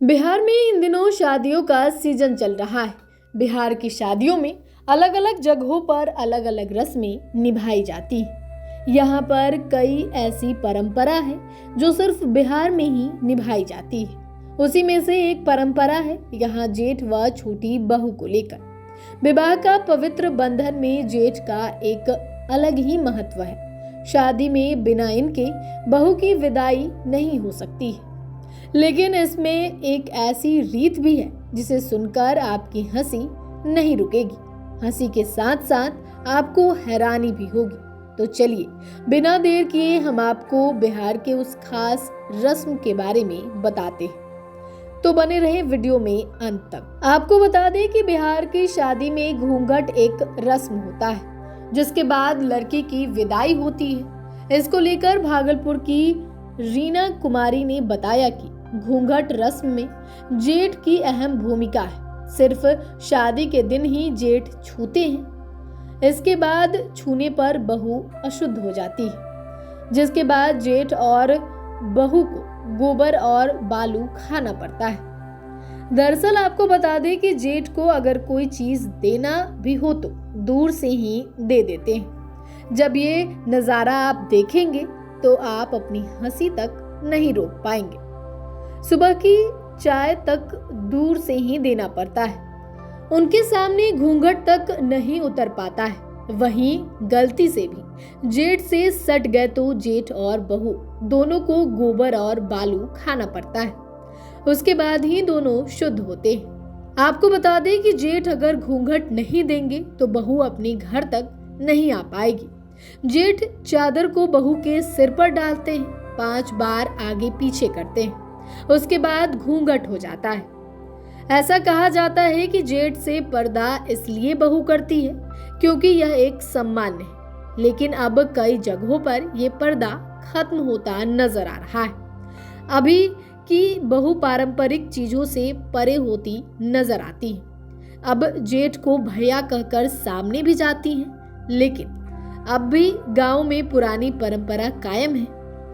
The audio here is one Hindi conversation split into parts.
बिहार में इन दिनों शादियों का सीजन चल रहा है। बिहार की शादियों में अलग अलग जगहों पर अलग अलग रस्में निभाई जाती हैं। यहाँ पर कई ऐसी परंपरा है जो सिर्फ बिहार में ही निभाई जाती है। उसी में से एक परंपरा है यहाँ जेठ व छोटी बहू को लेकर। विवाह का पवित्र बंधन में जेठ का एक अलग ही महत्व है। शादी में बिना इनके बहू की विदाई नहीं हो सकती है। लेकिन इसमें एक ऐसी रीत भी है जिसे सुनकर आपकी हंसी नहीं रुकेगी। हंसी के साथ साथ आपको हैरानी भी होगी। तो चलिए बिना देर किए हम आपको बिहार के उस खास रस्म के बारे में बताते हैं। तो बने रहे वीडियो में अंत तक। आपको बता दें कि बिहार की शादी में घूंघट एक रस्म होता है जिसके बाद लड़की की विदाई होती है। इसको लेकर भागलपुर की रीना कुमारी ने बताया कि घूंघट रस्म में जेठ की अहम भूमिका है। सिर्फ शादी के दिन ही जेठ छूते हैं। इसके बाद छूने पर बहू अशुद्ध हो जाती है, जिसके बाद जेठ और बहू को गोबर और बालू खाना पड़ता है। दरअसल आपको बता दें कि जेठ को अगर कोई चीज देना भी हो तो दूर से ही दे देते हैं। जब ये नजारा आप देखेंगे तो आप अपनी हंसी तक नहीं रोक पाएंगे। सुबह की चाय तक दूर से ही देना पड़ता है। उनके सामने घूंघट तक नहीं उतर पाता है। वहीं गलती से भी जेठ से सट गए तो जेठ और बहू दोनों को गोबर और बालू खाना पड़ता है। उसके बाद ही दोनों शुद्ध होते हैं। आपको बता दें कि जेठ अगर घूंघट नहीं देंगे तो बहू अपने घर तक नहीं आ पाएगी। जेठ चादर को बहू के सिर पर डालते हैं, 5 बार आगे पीछे करते हैं। उसके बाद घूंघट हो जाता है। ऐसा कहा जाता है कि जेठ से पर्दा इसलिए बहू करती है क्योंकि यह एक सम्मान है। लेकिन अब कई जगहों पर यह पर्दा खत्म होता नजर आ रहा है। अभी की बहू पारंपरिक चीजों से परे होती नजर आती है। अब जेठ को भैया कहकर सामने भी जाती हैं। लेकिन अब भी गांव में पुरानी परंपरा कायम है।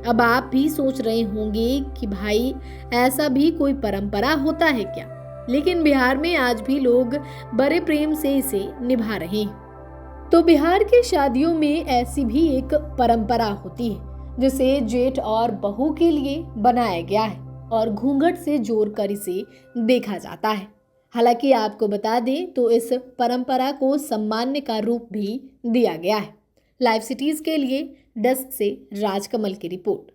अब आप भी सोच रहे होंगे कि भाई ऐसा भी कोई परंपरा होता है क्या? लेकिन बिहार में आज भी लोग बड़े प्रेम से इसे निभा रहे हैं। तो बिहार की शादियों में ऐसी भी एक परंपरा होती है जिसे जेठ और बहू के लिए बनाया गया है और घूंघट से जोड़कर इसे देखा जाता है। हालांकि आपको बता दें तो इस परंपरा को सम्मान का रूप भी दिया गया है। लाइव सिटीज के लिए डेस्क से राजकमल की रिपोर्ट।